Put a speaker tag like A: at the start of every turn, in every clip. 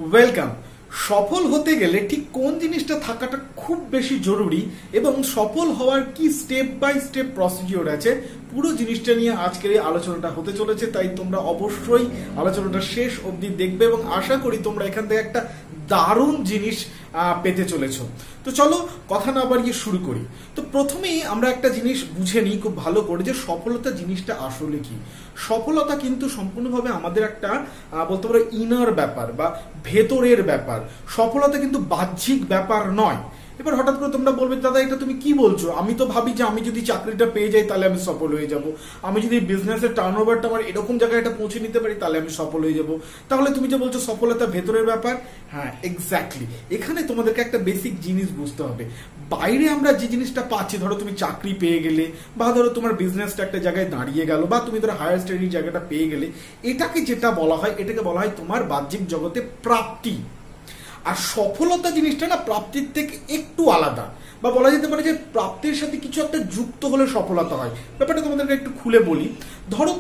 A: Welcome. সফল হতে গেলে ঠিক কোন জিনিসটা থাকাটা খুব বেশি জরুরি এবং সফল হওয়ার কি স্টেপ বাই স্টেপ প্রসিডিওর আছে, পুরো জিনিসটা নিয়ে আজকের এই আলোচনাটা হতে চলেছে। তাই তোমরা অবশ্যই আলোচনাটা শেষ অবধি দেখবে এবং আশা করি তোমরা এখান থেকে একটা দারুণ জিনিস পেতে চলেছো। তো চলো কথা না বাড়িয়ে শুরু করি। তো প্রথমেই আমরা একটা জিনিস বুঝে নিই খুব ভালো করে, যে সফলতা জিনিসটা আসলে কি। সফলতা কিন্তু সম্পূর্ণভাবে আমাদের একটা বলতে পারো ইনার ব্যাপার বা ভেতরের ব্যাপার। সফলতা কিন্তু বাহ্যিক ব্যাপার নয়। এবার হঠাৎ করে তোমরা বলবে, দাদা এটা তুমি কি বলছো? আমি তো ভাবি যে আমি যদি চাকরিটা পেয়ে যাই তাহলে আমি সফল হয়ে যাব, আমি যদি বিজনেসের টার্নওভারটা আমার এরকম জায়গায় এটা পৌঁছে নিতে পারি তাহলে আমি সফল হয়ে যাব। তাহলে তুমি যে বলছো সফলতা ভেতরের ব্যাপার, হ্যাঁ এক্স্যাক্টলি। এখানে তোমাদেরকে একটা বেসিক জিনিস বুঝতে হবে। বাইরে আমরা যে জিনিসটা পাচ্ছি, ধরো তুমি চাকরি পেয়ে গেলে, বা ধরো তোমার বিজনেসটা একটা জায়গায় দাঁড়িয়ে গেল, বা তুমি ধরো হায়ার স্টাডির জায়গাটা পেয়ে গেলে, এটাকে যেটা বলা হয়, এটাকে বলা হয় তোমার বাহ্যিক জগতে প্রাপ্তি। আর সফলতা জিনিসটা না প্রাপ্তির থেকে একটু আলাদা, বা বলা যেতে পারে যে প্রাপ্তির সাথে কিছু একটা যুক্ত হলে সফলতা হয়। ব্যাপারটা তোমাদেরকে একটু খুলে বলি। ধরো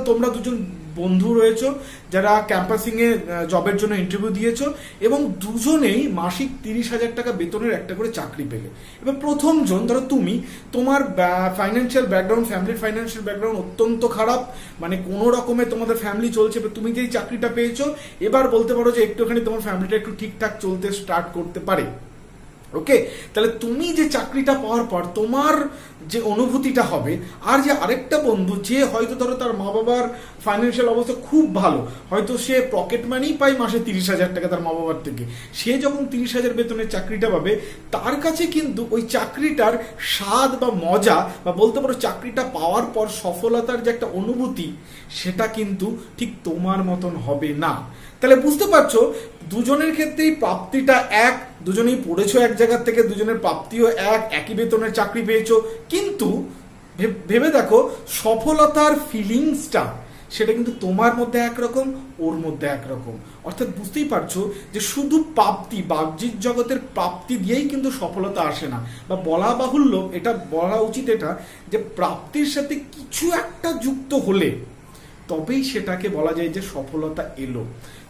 A: তোমরা দুজন বন্ধু রয়েছো যারা ক্যাম্পাসিং এ জবের জন্য ইন্টারভিউ দিয়েছো এবং দুজনেই মাসিক 30,000 টাকা বেতনের একটা করে চাকরি পেলে। এবার প্রথম জন ধরো তুমি, তোমার ফাইন্যান্সিয়াল ব্যাকগ্রাউন্ড, ফ্যামিলির ফাইন্যান্সিয়াল ব্যাকগ্রাউন্ড অত্যন্ত খারাপ, মানে কোনো রকমে তোমাদের ফ্যামিলি চলছে। তুমি যেই চাকরিটা পেয়েছো, এবার বলতে পারো যে একটুখানি তোমার ফ্যামিলিটা একটু ঠিকঠাক চলতে স্টার্ট করতে পারে। ওকে, তাহলে তুমি যে চাকরিটা পাওয়ার পর তোমার যে অনুভূতিটা হবে, আর যে আরেকটা বন্ধু যে হয়তো ধরো তার মা বাবার ফাইন্যান্সিয়াল অবস্থা খুব ভালো, হয়তো সে পকেট মানি পায় মাসে 30,000 টাকা তার মা বাবার থেকে, সে যখন 30,000 বেতনের চাকরিটা পাবে, তার কাছে কিন্তু ওই চাকরিটার স্বাদ বা মজা, বা বলতে পারো চাকরিটা পাওয়ার পর সফলতার যে একটা অনুভূতি, সেটা কিন্তু ঠিক তোমার মতন হবে না। তাহলে বুঝতে পারছো দুজনের ক্ষেত্রেই প্রাপ্তিটা এক, দুজনেই পড়েছো এক জায়গা থেকে, দুজনের প্রাপ্তিও এক, একই বেতনের চাকরি পেয়েছো, কিন্তু ভেবে দেখো সফলতার ফিলিংসটা সেটা কিন্তু তোমার মধ্যে একরকম, ওর মধ্যে একরকম। অর্থাৎ বুঝতেই পারছো যে শুধু প্রাপ্তি, বাহ্যিক জগতের প্রাপ্তি দিয়েই কিন্তু সফলতা আসে না, বা বলা বাহুল্য, এটা বলা উচিত এটা যে প্রাপ্তির সাথে কিছু একটা যুক্ত হলে তবেই সেটাকে বলা যায় যে সফলতা এলো।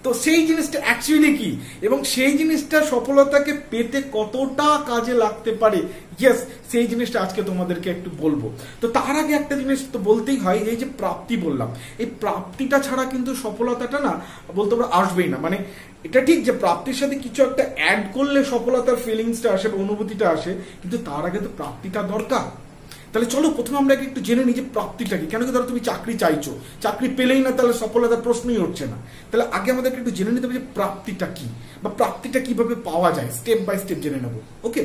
A: তো সেই জিনিসটা অ্যাকচুয়ালি কি এবং সেই জিনিসটা সফলতাকে পেতে কতটা কাজে লাগতে পারে, ইয়েস সেই জিনিসটা আজকে তোমাদেরকে একটু বলবো। তো তার আগে একটা জিনিস তো বলতেই হয়, এই যে প্রাপ্তি বললাম, এই প্রাপ্তিটা ছাড়া কিন্তু সফলতাটা না বলতে পারো আসবেই না। মানে এটা ঠিক যে প্রাপ্তির সাথে কিছু একটা অ্যাড করলে সফলতার ফিলিংসটা আসে বা অনুভূতিটা আসে, কিন্তু তার আগে তো প্রাপ্তিটা দরকার। তাহলে চলো প্রথমে আমরা একটু জেনে নিই যে প্রাপ্তিটা কি। কেন কি ধরো তুমি চাকরি চাইছো, চাকরি পেলেই না তাহলে সফলতার প্রশ্নই উঠছে না। তাহলে আগে আমাদেরকে একটু জেনে নিতে হবে যে প্রাপ্তিটা কি, বা প্রাপ্তিটা কিভাবে পাওয়া যায়, স্টেপ বাই স্টেপ জেনে নেবো। ওকে,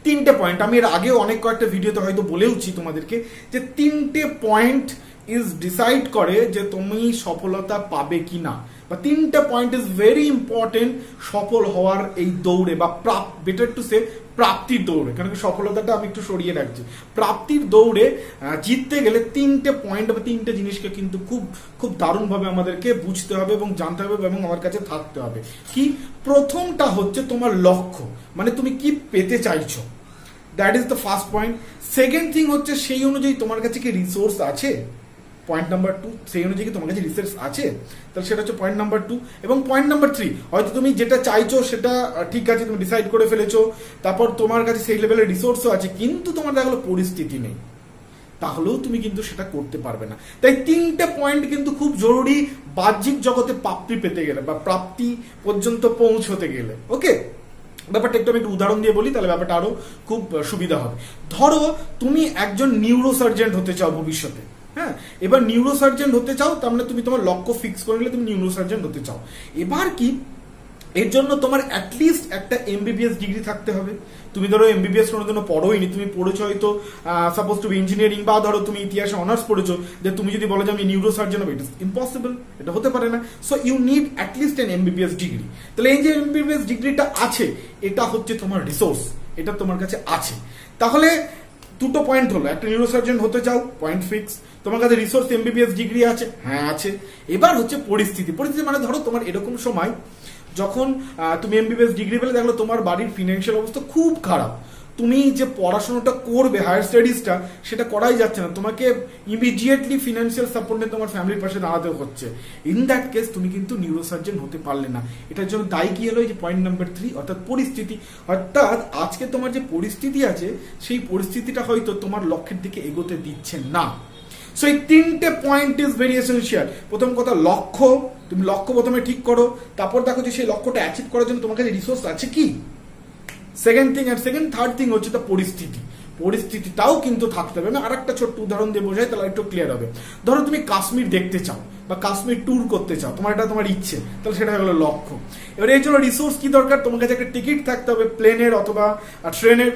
A: 3টে পয়েন্ট আমি এর আগেও অনেক কয়েকটা ভিডিওতে হয়তো বলেওছি তোমাদেরকে, যে 3টে পয়েন্ট ইজ ডিসাইড করে যে তুমি সফলতা পাবে কি না, বা 3টে পয়েন্ট ইজ ভেরি ইম্পর্টেন্ট সফল হওয়ার এই দৌড়ে, বা বেটার টু সে প্রাপ্তির দৌড়ে। কারণ সফলতাটা আমি একটু সরিয়ে রাখছি। প্রাপ্তির দৌড়ে জিততে গেলে 3টে পয়েন্ট বা 3টে জিনিসকে কিন্তু খুব খুব দারুণভাবে আমাদেরকে বুঝতে হবে এবং জানতে হবে এবং আমার কাছে থাকতে হবে। কি? প্রথমটা হচ্ছে তোমার লক্ষ্য, মানে তুমি কি পেতে চাইছো, that is the first point. Second thing হচ্ছে সেই অনুযায়ী তোমার কাছে কি রিসোর্স আছে, পয়েন্ট নাম্বার 2, সেই অনুযায়ী তোমার কাছে রিসোর্স আছে, তাহলে সেটা হচ্ছে পয়েন্ট নাম্বার 2। এবং পয়েন্ট নাম্বার 3, হয়তো তুমি যেটা চাইছো সেটা ঠিক আছে, তুমি ডিসাইড করে ফেলেছো, তারপর তোমার কাছে সেই লেভেলের রিসোর্সও আছে, কিন্তু তোমার দেখা গেলো পরিস্থিতি নেই, তাহলেও তুমি কিন্তু সেটা করতে পারবে না। তাই 3টে পয়েন্ট কিন্তু খুব জরুরি বাহ্যিক জগতে প্রাপ্তি পেতে গেলে, বা প্রাপ্তি পর্যন্ত পৌঁছতে গেলে। ওকে, ব্যাপারটা একটু আমি একটু উদাহরণ দিয়ে বলি, তাহলে ব্যাপারটা আরো খুব সুবিধা হবে। ধরো তুমি একজন নিউরোসার্জেন্ট হতে চাও ভবিষ্যতে, হ্যাঁ, এবার নিউরোসার্জেন্ট হতে চাও, তার মানে তুমি তোমার লক্ষ্য ফিক্স করে নিলে তুমি নিউরোসার্জেন্ট হতে চাও। এবার কি, এর জন্য তোমার অ্যাটলিস্ট একটা এমবিবিএস ডিগ্রি থাকতে হবে। তুমি ধরো এমবিবিএস কোনো জন্য পড়োইনি, তুমি পড়েছো হয়তো সাপোজ টু বি ইঞ্জিনিয়ারিং, বা ধরো তুমি ইতিহাসে অনার্স পড়েছো, যে তুমি যদি বলো যে আমি নিউরোসার্জন হবে, ইট ইজ ইম্পসিবল, এটা হতে পারে না। So you need at least an MBBS degree. তাহলে এই যে এমবিবিএস ডিগ্রিটা আছে, এটা হচ্ছে তোমার রিসোর্স, এটা তোমার কাছে আছে। তাহলে 2টো পয়েন্ট হলো, একটা নিউরোসার্জন হতে চাও, পয়েন্ট ফিক্স, তোমার কাছে রিসোর্স এমবিবিএস ডিগ্রি আছে, হ্যাঁ আছে। এবার হচ্ছে পরিস্থিতি। পরিস্থিতি মানে ধরো তোমার এরকম সময় যখন তুমি এমবিবিএস ডিগ্রি পেলে, দেখলো তোমার বাড়ির ফিনান্সিয়াল অবস্থা খুব খারাপ, তুমি যে পড়াশোনাটা করবে হায়ার স্টাডিজটা সেটা করাই যাচ্ছে না, তোমাকে ইমিডিয়েটলি ফিনান্সিয়াল সাপোর্ট নিয়ে তোমার ফ্যামিলির পাশে দাঁড়াতে হচ্ছে। ইন দ্যাট কেস তুমি কিন্তু নিউরোসার্জন হতে পারলে না। এটার জন্য দায়ী কি হলো? যে পয়েন্ট নাম্বার 3 অর্থাৎ পরিস্থিতি। অর্থাৎ আজকে তোমার যে পরিস্থিতি আছে সেই পরিস্থিতিটা হয়তো তোমার লক্ষ্যের দিকে এগোতে দিচ্ছে না। সো এই 3টে পয়েন্ট ইজ ভেরি এসেনশিয়াল। প্রথম কথা লক্ষ্য, তুমি লক্ষ্য প্রথমে ঠিক করো, তারপর দেখো যে সেই লক্ষ্যটা অ্যাচিভ করার জন্য তোমার কাছে রিসোর্স আছে কি। সেকেন্ড থিং থার্ড থিং হচ্ছে তো পরিস্থিতিটাও কিন্তু থাকতে হবে। আমি আর একটা ছোট্ট উদাহরণ দিয়ে বোঝাই, তাহলে একটু ক্লিয়ার হবে। ধরো তুমি কাশ্মীর দেখতে চাও বা কাশ্মীর ট্যুর করতে চাও, তোমার এটা তোমার ইচ্ছে, তাহলে সেটা হলো লক্ষ্য। এবার এই জন্য রিসোর্স কি দরকার? তোমার কাছে একটা টিকিট থাকতে হবে প্লেনের অথবা ট্রেনের,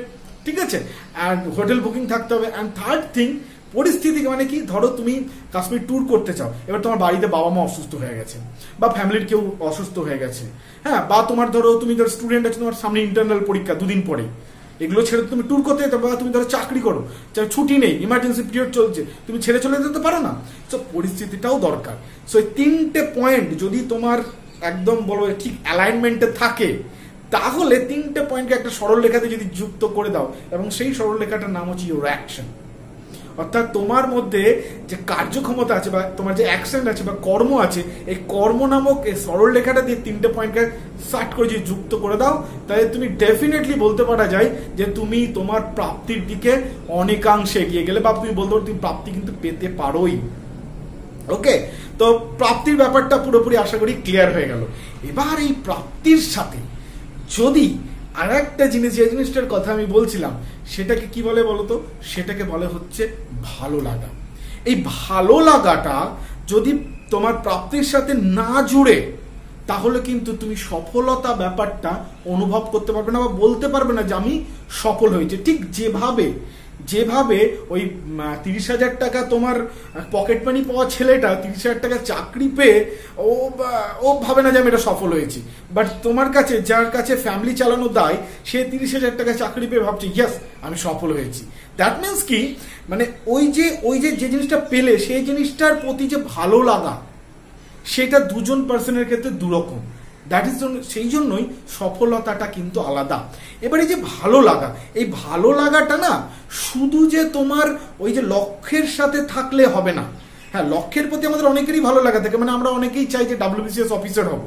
A: ঠিক আছে, অ্যান্ড হোটেল বুকিং থাকতে হবে। অ্যান্ড থার্ড থিং পরিস্থিতি মানে কি? ধরো তুমি কাশ্মীর ট্যুর করতে চাও, এবার তোমার বাড়িতে বাবা মা অসুস্থ হয়ে গেছে বা ফ্যামিলির কেউ অসুস্থ হয়ে গেছে, হ্যাঁ, বা তোমার ধরো তুমি ধরো স্টুডেন্ট আছে, তোমার সামনে ইন্টারনাল পরীক্ষা 2 দিন পরে, এগুলো ছেড়ে তুমি ট্যুর করতে যেতে, বা তুমি ধরো চাকরি করো, ছুটি নেই, ইমার্জেন্সি পিরিয়ড চলছে, তুমি ছেড়ে চলে যেতে পারো না। সো পরিস্থিতিটাও দরকার। সো এই 3টে পয়েন্ট যদি তোমার একদম বলো ঠিক অ্যালাইনমেন্টে থাকে, তাহলে 3টে পয়েন্টকে একটা সরল রেখাতে যদি যুক্ত করে দাও, এবং সেই সরল রেখাটার নাম হচ্ছে ইউর অ্যাকশন। অর্থাৎ তোমার মধ্যে যে কার্যক্ষমতা আছে বা তোমার যে অ্যাকশন আছে বা কর্ম আছে, এই কর্ম নামক এই সরল রেখাটা দিয়ে 3টে পয়েন্টকে সার্ট করে যদি যুক্ত করে দাও, তাহলে তুমি ডেফিনেটলি বলতে পারা যায় যে তুমি তোমার প্রাপ্তির দিকে অনেকাংশে এগিয়ে গেলে, বা তুমি বলতে পারো তুমি প্রাপ্তি কিন্তু পেতে পারোই। ওকে, তো প্রাপ্তির ব্যাপারটা পুরোপুরি আশা করি ক্লিয়ার হয়ে গেল। এবার এই প্রাপ্তির সাথে যদি আর একটা জিনিস, যে জিনিসটার কথা আমি বলছিলাম, সেটাকে কি বলে বলতো? সেটাকে বলে হচ্ছে ভালো লাগা। এই ভালো লাগাটা যদি তোমার প্রাপ্তির সাথে না জুড়ে, তাহলে কিন্তু তুমি সফলতা ব্যাপারটা অনুভব করতে পারবে না বা বলতে পারবে না যে আমি সফল হয়েছে। ঠিক যেভাবে ওই 30,000 টাকা তোমার পকেট মানি পাওয়া ছেলেটা 30,000 টাকা চাকরি পেয়ে ও ভাবে না যে আমি এটা সফল হয়েছি, বাট তোমার কাছে যার কাছে ফ্যামিলি চালানো দায়, সে 30,000 টাকা চাকরি পেয়ে ভাবছে ইয়েস আমি সফল হয়েছি। দ্যাট মিনস কি, মানে ওই যে জিনিসটা পেলে সেই জিনিসটার প্রতি যে ভালো লাগা, সেটা দুজন পার্সনের ক্ষেত্রে দুরকম। দ্যাট ইজ সেই জন্যই সফলতাটা কিন্তু আলাদা। এবার এই যে ভালো লাগা, এই ভালো লাগাটা না শুধু যে তোমার ওই যে লক্ষ্যের সাথে থাকলে হবে না। হ্যাঁ, লক্ষ্যের প্রতি আমাদের অনেকেরই ভালো লাগা থাকে, মানে আমরা অনেকেই চাই যে WBCS অফিসার হব,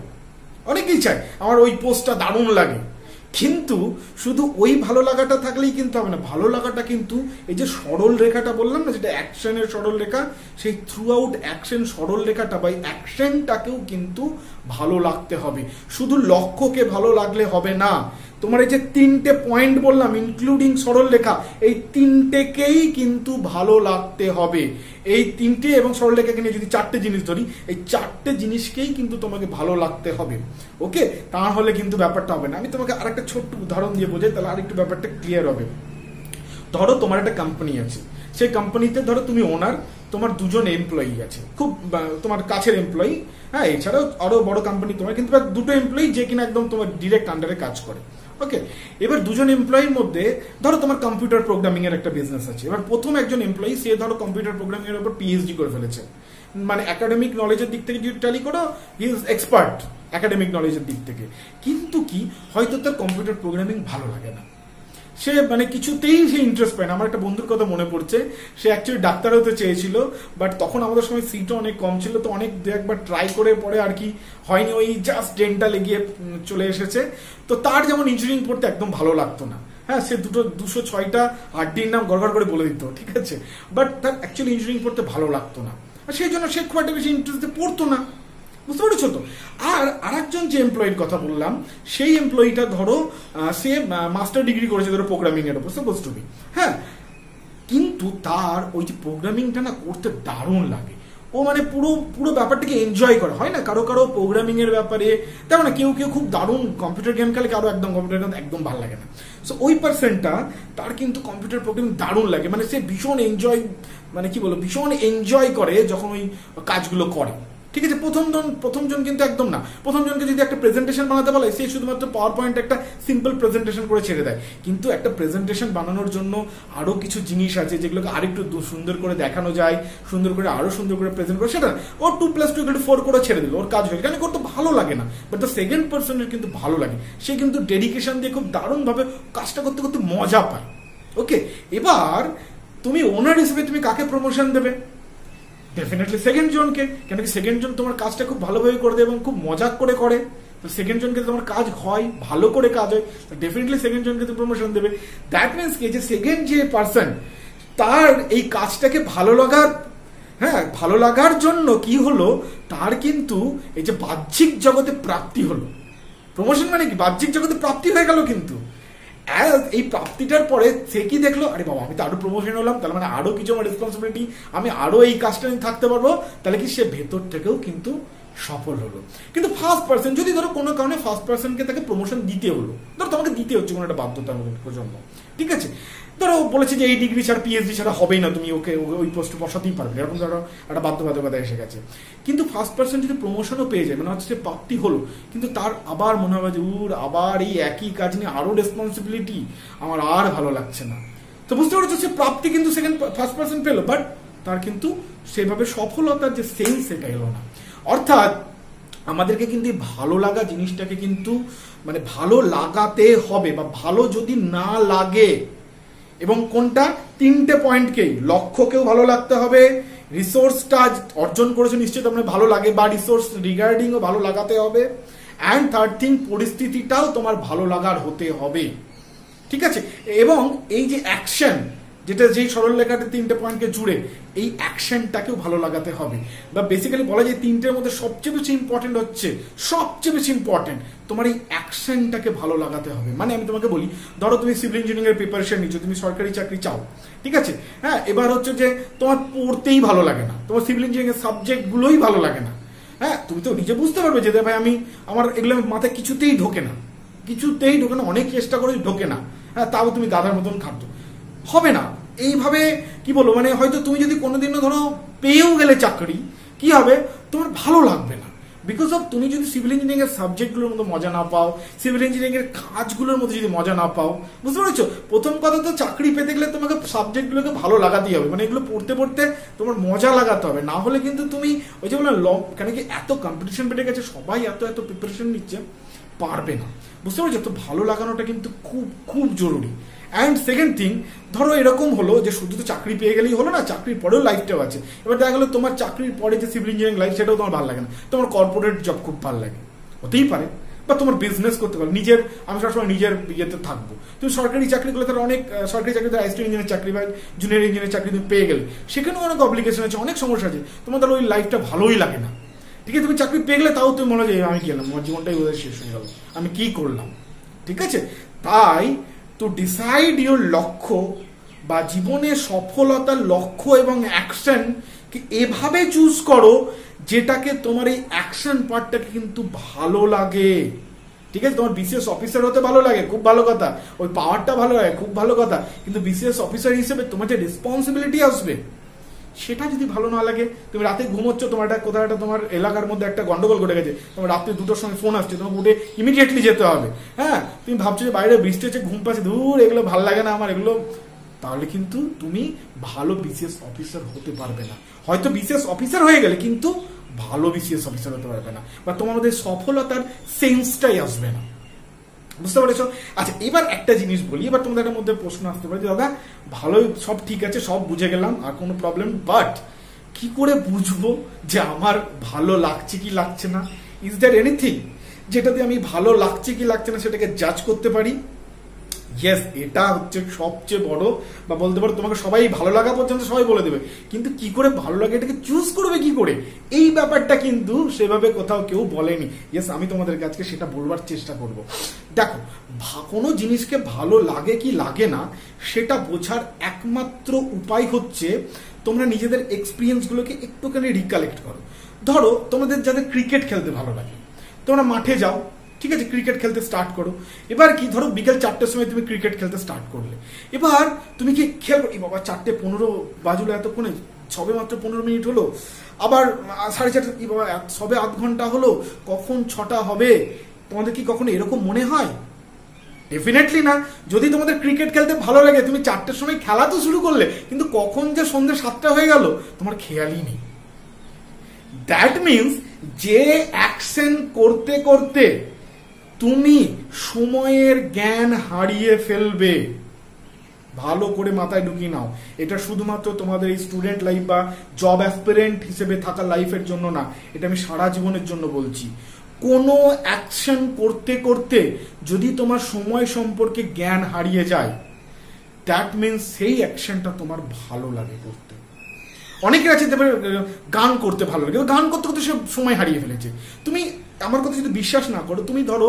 A: অনেকেই চাই আমার ওই পোস্টটা দারুণ লাগে, কিন্তু শুধু ওই ভালো লাগাটা থাকলেই কিন্তু হবে না। ভালো লাগাটা কিন্তু এই যে সরল রেখাটা বললাম না, যেটা অ্যাকশনের সরল রেখা, সেই থ্রু আউট অ্যাকশন সরল রেখাটা বা অ্যাকশনটাকেও কিন্তু ভালো লাগতে হবে। শুধু লক্ষ্যকে ভালো লাগলে হবে না, তোমার এই যে 3টে পয়েন্ট বললাম ইনক্লুডিং সরল রেখা, এই 3টেকেই কিন্তু ভালো লাগতে হবে। এই 3টে এবং সরল রেখাকে নিয়ে যদি 4টে জিনিস ধরি, এই 4টে জিনিসকেই কিন্তু তোমাকে ভালো লাগতে হবে। ওকে, তাহলে কিন্তু ব্যাপারটা হবে না। আমি তোমাকে আরেকটা ছোট্ট উদাহরণ দিয়ে বোঝাই, তাহলে আরেকটু ব্যাপারটা ক্লিয়ার হবে। ধরো তোমার একটা কোম্পানি আছে, সেই কোম্পানিতে ধরো তুমি ওনার, তোমার 2জন এমপ্লয়ি আছে, খুব তোমার কাছের এমপ্লয়ি, হ্যাঁ, এছাড়াও আরো বড় কোম্পানি তোমার, কিন্তু 2টো এমপ্লয়ি যে কিনা একদম তোমার ডিরেক্ট আন্ডারে কাজ করে। ওকে, এবার 2জন এমপ্লয়ির মধ্যে ধরো তোমার কম্পিউটার প্রোগ্রামিং এর একটা বিজনেস আছে। এবার প্রথম একজন এমপ্লয়ি, সে ধরো কম্পিউটার প্রোগ্রামিং এর উপর PhD করে ফেলেছে, মানে একাডেমিক নলেজের দিক থেকে যদি ট্যালি করো, হি ইজ এক্সপার্ট একাডেমিক নলেজের দিক থেকে। কিন্তু কি হয়তো তার কম্পিউটার প্রোগ্রামিং ভালো লাগে না, সে মানে কিছুতেই সে ইন্টারেস্ট পায় না। আমার একটা বন্ধুর কথা মনে পড়ছে, সে অ্যাকচুয়ালি ডাক্তার হতে চেয়েছিল, বাট তখন আমাদের সময় সিটও অনেক কম ছিল, তো অনেক একবার ট্রাই করে পরে আর কি হয়নি, ওই জাস্ট ডেন্টাল এগিয়ে চলে এসেছে। তো তার যেমন ইঞ্জিনিয়ারিং পড়তে একদম ভালো লাগতো না, হ্যাঁ, সে 206টা আড্ডির নাম গড়গড় করে বলে দিত, ঠিক আছে, বাট তার অ্যাকচুয়ালি ইঞ্জিনিয়ারিং পড়তে ভালো লাগতো না, সেই জন্য সে খুব একটা বেশি ইন্টারেস্ট পড়তো না, বুঝতে পেরেছো তো। আর আরেকজন যে এমপ্লয়ির কথা বললাম, সেই এমপ্লয়িটা ধরো সে মাস্টার ডিগ্রি করেছে ধরো প্রোগ্রামিং এর উপর, সাপোজ টু বি, হ্যাঁ, কিন্তু তার ওই যে প্রোগ্রামিংটা না করতে দারুণ লাগে, ও মানে পুরো ব্যাপারটাকে এনজয় করে। হয় না কারো প্রোগ্রামিং এর ব্যাপারে, তেমন না কেউ খুব দারুণ কম্পিউটার গেম খেলে, কারো একদম কম্পিউটার গেম একদম ভালো লাগে না। সো ওই পার্সনটা, তার কিন্তু কম্পিউটার প্রোগ্রামিং দারুণ লাগে, মানে সে ভীষণ এনজয়, মানে কি বলবো, ভীষণ এনজয় করে যখন ওই কাজগুলো করে। ঠিক আছে, প্রথম জন কিন্তু একদম না। প্রথম জনকে যদি একটা প্রেজেন্টেশন বানাতে বলে, সে শুধুমাত্র পাওয়ার পয়েন্ট একটা সিম্পল প্রেজেন্টেশন করে ছেড়ে দেয়। কিন্তু একটা প্রেজেন্টেশন বানানোর জন্য আরো কিছু জিনিস আছে যেগুলোকে আরেকটু সুন্দর করে দেখানো যায়, সুন্দর করে আরো সুন্দর করে প্রেজেন্ট করে, সেটা ও 2+2=4 করে ছেড়ে দিল, ওর কাজ হয়ে, কারণ ওর তো ভালো লাগে না। বাট দ্য সেকেন্ড পার্সনের কিন্তু ভালো লাগে, সে কিন্তু ডেডিকেশন দিয়ে খুব দারুণ ভাবে কাজটা করতে করতে মজা পায়। ওকে, এবার তুমি ওনার হিসেবে তুমি কাকে প্রমোশন দেবে? ডেফিনেটলি সেকেন্ড জনকে, কেন কি সেকেন্ড জন তোমার কাজটা খুব ভালোভাবে করে দেয় এবং খুব মজা করে করে। তো সেকেন্ড জনকে তোমার কাজ হয়, ভালো করে কাজ হয়, ডেফিনেটলি সেকেন্ড জনকে তুমি প্রমোশন দেবে। দ্যাট মিনস কি, যে সেকেন্ড যে পার্সন, তার এই কাজটাকে ভালো লাগার জন্য কি হলো, তার কিন্তু এই যে বাহ্যিক জগতে প্রাপ্তি হলো। প্রমোশন মানে কি, বাহ্যিক জগতে প্রাপ্তি হয়ে গেল। কিন্তু এই প্রাপ্তিটার পরে সে কি দেখলো, আরে বাবা আমি তো আরো প্রমোশন হলাম, তাহলে মানে আরো কিছু আমার রেসপন্সিবিলিটি, আমি আরো এই কাজটা নিয়ে থাকতে পারবো, তাহলে কি সে ভেতর থেকেও কিন্তু সফল হলো। কিন্তু ফার্স্ট পার্সন, যদি ধরো কোনো কারণে ফার্স্ট পার্সনকে তাকে প্রমোশন দিতে হলো, ধরো তোমাকে দিতে হচ্ছে কোনো একটা বাধ্যতার জন্য, ঠিক আছে, ধরো বলেছে যে এই ডিগ্রি ছাড়া পিএইচডি ছাড়া হবেই না, তুমি ওকে ওই পোস্টে বসাতেই পারবে, এরকম ধরো একটা বাধ্যবাধকতা এসে গেছে। কিন্তু ফার্স্ট পার্সন যদি প্রমোশনও পেয়ে যায়, মানে হচ্ছে প্রাপ্তি হলো, কিন্তু তার আবার মনে হবে যে আবার এই একই কাজ নিয়ে আরো রেসপন্সিবিলিটি, আমার আর ভালো লাগছে না। তো বুঝতে পারছো, সে প্রাপ্তি কিন্তু ফার্স্ট পার্সন পেলো, বাট তার কিন্তু সেভাবে সফলতার যে সেন্স সেটা এলো না। অর্থাৎ আমাদেরকে কিন্তু ভালো লাগা জিনিসটাকে কিন্তু মানে ভালো লাগাতে হবে, বা ভালো যদি না লাগে, এবং কোনটা, 3টে পয়েন্টকেই, লক্ষ্যকেও ভালো লাগতে হবে, রিসোর্সটা অর্জন করেছে নিশ্চয়ই তোমার ভালো লাগে, বা রিসোর্স রিগার্ডিংও ভালো লাগাতে হবে, অ্যান্ড থার্ড থিং, পরিস্থিতিটাও তোমার ভালো লাগার হতে হবে। ঠিক আছে, এবং এই যে অ্যাকশন, যেটা যেই সরল লেখাতে 3টে পয়েন্টকে জুড়ে, এই অ্যাকশনটাকেও ভালো লাগাতে হবে। বা বেসিক্যালি বলা যায় 3টের মধ্যে সবচেয়ে বেশি ইম্পর্টেন্ট হচ্ছে, সবচেয়ে বেশি ইম্পর্টেন্ট তোমার এই অ্যাকশনটাকে ভালো লাগাতে হবে। মানে আমি তোমাকে বলি, ধরো তুমি সিভিল ইঞ্জিনিয়ারিং এর প্রিপারেশন নিচ্ছ, তুমি সরকারি চাকরি চাও, ঠিক আছে, হ্যাঁ, এবার হচ্ছে যে তোমার পড়তেই ভালো লাগে না, তোমার সিভিল ইঞ্জিনিয়ারিং এর সাবজেক্টগুলোই ভালো লাগে না, হ্যাঁ, তুমি তো নিজে বুঝতে পারবে যে ভাই আমার এগুলো মাথায় কিছুতেই ঢোকে না, অনেক চেষ্টা করে ঢোকে না, হ্যাঁ, তাও তুমি গাধার মতন খাদ্য হবে না। এইভাবে কি বলবো, মানে হয়তো তুমি যদি কোনোদিনও ধরো পেয়েও গেলে চাকরি, কি হবে, তোমার ভালো লাগবে না, বিকজ অফ তুমি যদি সিভিল ইঞ্জিনিয়ারিং এর সাবজেক্টগুলোর মধ্যে মজা না পাও, সিভিল ইঞ্জিনিয়ারিং এর কাজগুলোর মধ্যে যদি মজা না পাও, বুঝতে পেরেছো? প্রথম কথা তো চাকরি পেতে গেলে তোমাকে সাবজেক্টগুলোকে ভালো লাগাতেই হবে, মানে এগুলো পড়তে পড়তে তোমার মজা লাগাতে হবে, না হলে কিন্তু তুমি ওই যে বললাম কেন কি এত কম্পিটিশন বেড়ে গেছে, সবাই এত প্রিপারেশন নিচ্ছে, পারবে না, বুঝতে পারছো? তো ভালো লাগানোটা কিন্তু খুব খুব জরুরি। অ্যান্ড সেকেন্ড থিং, ধরো এরকম হলো যে শুধু তো চাকরি পেয়ে গেলেই হলো না, চাকরির পরেও লাইফটাও আছে। এবার দেখা গেলো তোমার চাকরির পরে যে সিভিল ইঞ্জিনিয়ারিং লাইফ, সেটাও তোমার ভালো লাগে না, তোমার কর্পোরেট জব খুব ভালো লাগে, হতেই পারে, বা তোমার বিজনেস করতে পারো নিজের, আমি সবসময় নিজের ইয়েতে থাকবো। তুমি সরকারি চাকরিগুলো তার অনেক সরকারি চাকরি, অ্যাসিস্ট্যান্ট ইঞ্জিনিয়ার চাকরি বা জুনিয়র ইঞ্জিনিয়ার চাকরি তুমি পেয়ে গেলে, সেখানেও অনেক অব্লিগেশন আছে, অনেক সমস্যা আছে, তোমার তাহলে ওই লাইফটা ভালোই লাগে না। ঠিক আছে, তুমি চাকরি পেয়ে গেলে তাও তুমি মনে হয় আমি গেলাম, আমার জীবনটাই ওদের শেষ হয়ে গেল, আমি কি করলাম। ঠিক আছে, তাই তো ডিসাইড ইউর লক্ষ্য বা জীবনে সফলতার লক্ষ্য এবং অ্যাকশন কি এভাবে চুজ করো যেটাকে তোমার এই অ্যাকশন পার্টটাকে কিন্তু ভালো লাগে। ঠিক আছে, তোমার বিসিএস অফিসার হতে ভালো লাগে, খুব ভালো কথা, ওই পাওয়ারটা ভালো লাগে, খুব ভালো কথা, কিন্তু বিসিএস অফিসার হিসেবে তোমার যে রেসপন্সিবিলিটি আসবে সেটা যদি ভালো না লাগে, তুমি রাতে ঘুমোচ্ছ, তোমার একটা কোথাও একটা তোমার এলাকার মধ্যে একটা গন্ডগোল ঘটে গেছে, তোমার রাত্রে 2টোর সময় ফোন আসছে, তোমাকে উঠে ইমিডিয়েটলি যেতে হবে, হ্যাঁ, তুমি ভাবছো যে বাইরে বৃষ্টি হচ্ছে, ঘুম পাচ্ছে, দূর এগুলো ভালো লাগে না আমার এগুলো, তাহলে কিন্তু তুমি ভালো বিসিএস অফিসার হতে পারবে না। হয়তো বিসিএস অফিসার হয়ে গেলে কিন্তু ভালো বিসিএস অফিসার হতে পারবে না, বা তোমার মধ্যে সফলতার সেন্সটাই আসবে না, বুঝতে পারছো? আচ্ছা, এবার একটা জিনিস বলি, এবার তোমাদের মধ্যে প্রশ্ন আসতে পারে যে দাদা ভালোই সব ঠিক আছে, সব বুঝে গেলাম, আর কোনো প্রবলেম, বাট কি করে বুঝবো যে আমার ভালো লাগছে কি লাগছে না? ইজ দ্যার এনিথিং যেটাতে আমি ভালো লাগছে কি লাগছে না সেটাকে জাজ করতে পারি? ইয়েস, এটা হচ্ছে সবচেয়ে বড়, বা বলতে পারো তোমাকে সবাই ভালো লাগা পর্যন্ত সবাই বলে দেবে, কিন্তু কি করে ভালো লাগে এটাকে চুজ করবে কি করে, এই ব্যাপারটা কিন্তু সেভাবে কোথাও কেউ বলেনি। ইয়েস, আমি তোমাদেরকে আজকে সেটা বলবার চেষ্টা করব। দেখো, কোনো জিনিসকে ভালো লাগে কি লাগে না সেটা বোঝার একমাত্র উপায় হচ্ছে তোমরা নিজেদের এক্সপিরিয়েন্সগুলোকে একটুখানি রিকালেক্ট করো। ধরো তোমাদের যাদের ক্রিকেট খেলতে ভালো লাগে, তোমরা মাঠে যাও, ঠিক আছে, ক্রিকেট খেলতে স্টার্ট করো। এবার কি, ধরো বিকেল 4টের সময় তুমি ক্রিকেট খেলতে স্টার্ট করলে, এবার তুমি কি খেলবো, এই বাবা 4:15 বাজলো, এতক্ষণে সবে মাত্র 15 মিনিট হলো, আবার 4:30, সবে আধ ঘন্টা হলো, কখন 6টা হবে? তোমাদের কি কখনো এরকম মনে হয়? ডেফিনেটলি না। যদি তোমাদের ক্রিকেট খেলতে ভালো লাগে, তুমি 4টের সময় খেলা তো শুরু করলে, কিন্তু কখন যে সন্ধ্যে 7টা হয়ে গেল তোমার খেয়ালই নেই। দ্যাট মিনস যে অ্যাকশন করতে করতে তুমি সময়ের জ্ঞান হারিয়ে ফেলবে, ভালো করে মাথায় ঢুকিয়ে নাও। এটা শুধুমাত্র তোমাদের এই স্টুডেন্ট লাইফ বা জব অ্যাসপিরেন্ট হিসেবে থাকা লাইফের জন্য না, এটা আমি সারা জীবনের জন্য বলছি। কোনো অ্যাকশন করতে করতে যদি তোমার সময় সম্পর্কে জ্ঞান হারিয়ে যায়, দ্যাট মিনস সেই অ্যাকশনটা তোমার ভালো লাগে করতে। অনেকের আছে গান করতে ভালো লাগে, গান করতে করতে সে সময় হারিয়ে ফেলেছে। তুমি আমার কথা যদি বিশ্বাস না করো, তুমি ধরো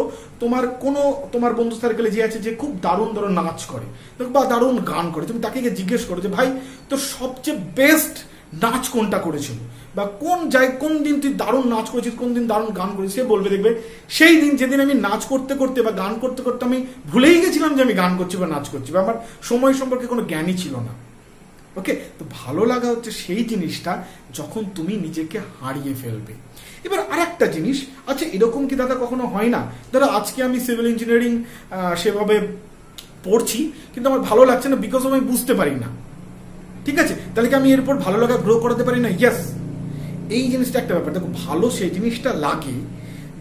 A: তোমার বন্ধু সার্কেলে যে আছে যে খুব দারুণ নাচ করে বা দারুণ গান করে, তুমি তাকে গিয়ে জিজ্ঞেস করো যে ভাই তোর সবচেয়ে বেস্ট নাচ কোনটা করেছিল, বা কোন দিন তুই দারুণ নাচ করেছিস, কোন দিন দারুণ গান করেছিস। সে বলবে দেখবে সেই দিন যেদিন আমি নাচ করতে করতে বা গান করতে করতে আমি ভুলেই গেছিলাম যে আমি গান করছি বা নাচ করছি, বা আমার সময় সম্পর্কে কোনো জ্ঞানই ছিল না। ওকে, তো ভালো লাগা হচ্ছে সেই জিনিসটা যখন তুমি নিজেকে হারিয়ে ফেলবে। এবার আর একটা জিনিস, আচ্ছা এরকম কি দাদা কখনো হয় না, ধরো আজকে আমি সিভিল ইঞ্জিনিয়ারিং সেভাবে পড়ছি কিন্তু আমার ভালো লাগছে না বিকজ আমি বুঝতে পারি না, ঠিক আছে, তাহলে কি আমি এরপর ভালো লাগা গ্রো করাতে পারি না? ইয়েস, এই জিনিসটা একটা ব্যাপার। দেখো, ভালো সেই জিনিসটা লাগে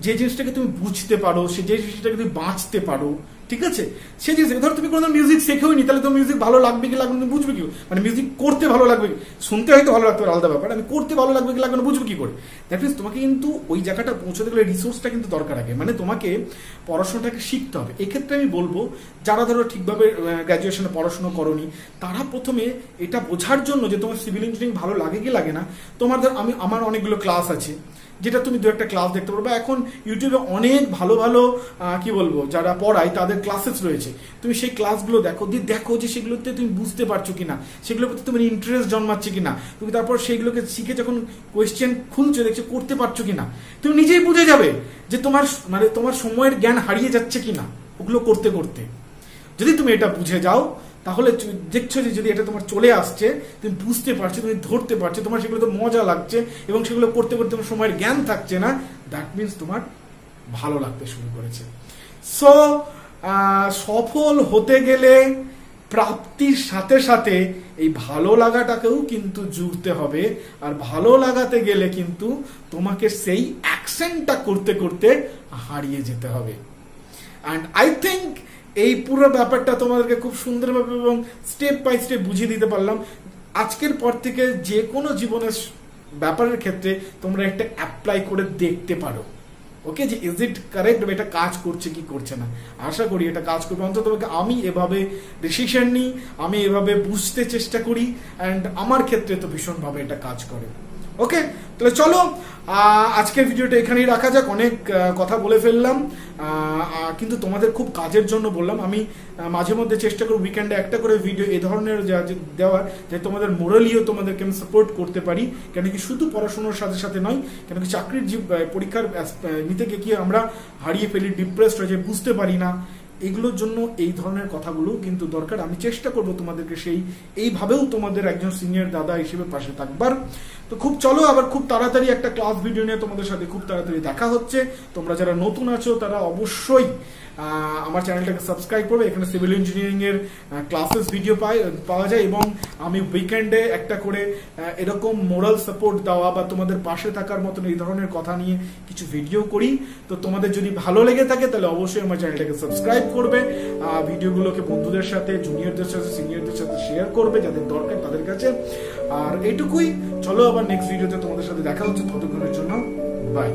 A: যে জিনিসটাকে তুমি বুঝতে পারো, যে জিনিসটাকে তুমি বাঁচতে পারো, ঠিক আছে। সেই জিনিস ধরো তুমি কোনো মিউজিক শেখোইনি, তাহলে তো মিউজিক ভালো লাগবে কি লাগবে তুমি বুঝবে কি? মানে মিউজিক করতে ভালো লাগবে, শুনতে হয়তো ভালো লাগতে পারে, আলাদা ব্যাপার। আমি করতে ভালো লাগবে কি লাগবে না বুঝবে কি করে? দ্যাট মিনস তোমাকে কিন্তু ওই জায়গাটা পৌঁছতে গেলে রিসোর্সটা কিন্তু দরকার আগে, মানে তোমাকে পড়াশোনাটাকে শিখতে হবে। এক্ষেত্রে আমি বলবো যারা ধরো ঠিকভাবে গ্র্যাজুয়েশনে পড়াশোনা করোনি, তারা প্রথমে এটা বোঝার জন্য যে তোমার সিভিল ইঞ্জিনিয়ারিং ভালো লাগে কি লাগে না, তোমার ধর আমার অনেকগুলো ক্লাস আছে যেটা তুমি 2-একটা ক্লাস দেখতে পারো, বা এখন ইউটিউবে অনেক ভালো ভালো কি বলবো যারা পড়ায় তাদের ক্লাসেস রয়েছে, তুমি সেই ক্লাসগুলো দেখো যে সেগুলোতে তুমি বুঝতে পারছো কিনা, সেগুলোর প্রতি তোমার ইন্টারেস্ট জন্মাচ্ছে কিনা, তুমি তারপর সেইগুলোকে শিখে যখন কোয়েশ্চেন খুলছো দেখছো করতে পারছো কিনা, তুমি নিজেই বুঝে যাবে যে তোমার সময়ের জ্ঞান হারিয়ে যাচ্ছে কিনা ওগুলো করতে করতে। যদি তুমি এটা বুঝে যাও তাহলে দেখছো যে যদি এটা তোমার চলে আসছে, তুমি বুঝতে পারছো, তুমি ধরতে পারছো, তোমার সেগুলো তো মজা লাগছে এবং সেগুলো করতে করতে তোমার সময়ের জ্ঞান থাকছে না, দ্যাট মিনস তোমার ভালো লাগতে শুরু করেছে। সো সফল হতে গেলে প্রাপ্তির সাথে সাথে এই ভালো লাগাটাকেও কিন্তু জুড়তে হবে, আর ভালো লাগাতে গেলে কিন্তু তোমাকে সেই অ্যাকশনটা করতে করতে হারিয়ে যেতে হবে। অ্যান্ড আই থিঙ্ক এই পুরো ব্যাপারটা তোমাদেরকে খুব সুন্দরভাবে এবং স্টেপ বাই স্টেপ বুঝিয়ে দিতে পারলাম। আজকের পর থেকে যে কোনো জীবনের ব্যাপারের ক্ষেত্রে তোমরা একটা অ্যাপ্লাই করে দেখতে পারো, ওকে, যে ইজ ইট কারেক্ট, এটা কাজ করছে কি করছে না। আশা করি এটা কাজ করবে। অন্তত আমি এভাবে ডিসিশন নিই, আমি এভাবে বুঝতে চেষ্টা করি, অ্যান্ড আমার ক্ষেত্রে তো ভীষণভাবে এটা কাজ করে। ওকে, তাহলে চলো আজকের ভিডিওটা এখানেই রাখা যাক। অনেক কথা বলে ফেললাম, কিন্তু তোমাদের খুব কাজের জন্য বললাম। আমি মাঝে মধ্যে চেষ্টা করি উইকেন্ডে একটা করে ভিডিও এ ধরনের দেওয়ার, যে তোমাদের মোরালিও তোমাদেরকে আমি সাপোর্ট করতে পারি। কেন কি শুধু পড়াশোনার সাথে সাথে নয়, কেন কি চাকরির পরীক্ষার নিতে গিয়ে আমরা হারিয়ে ফেলি, ডিপ্রেসড হয়ে যাই, বুঝতে পারি না। এগুলোর জন্য এই ধরনের কথাগুলো কিন্তু দরকার। আমি চেষ্টা করবো তোমাদেরকে এইভাবেও তোমাদের একজন সিনিয়র দাদা হিসেবে পাশে থাকবার। তো চলো আবার খুব তাড়াতাড়ি একটা ক্লাস ভিডিও নিয়ে তোমাদের সাথে খুব তাড়াতাড়ি দেখা হচ্ছে। তোমরা যারা নতুন আছো তারা অবশ্যই আমার চ্যানেলটাকে সাবস্ক্রাইব করবে। এখানে সিভিল ইঞ্জিনিয়ারিং এর ক্লাসেস ভিডিও পাওয়া যায়, এবং আমি উইকেন্ডে একটা করে এরকম মোরাল সাপোর্ট দেওয়া বা তোমাদের পাশে থাকার মতন এই ধরনের কথা নিয়ে কিছু ভিডিও করি। তো তোমাদের যদি ভালো লেগে থাকে তাহলে অবশ্যই আমার চ্যানেলটাকে সাবস্ক্রাইব করবে, ভিডিওগুলোকে বন্ধুদের সাথে, জুনিয়রদের সাথে, সিনিয়রদের সাথে শেয়ার করবে যাদের দরকার তাদের কাছে। আর এইটুকুই, চলো আবার নেক্সট ভিডিওতে তোমাদের সাথে দেখা হচ্ছে। ততক্ষণের জন্য বাই।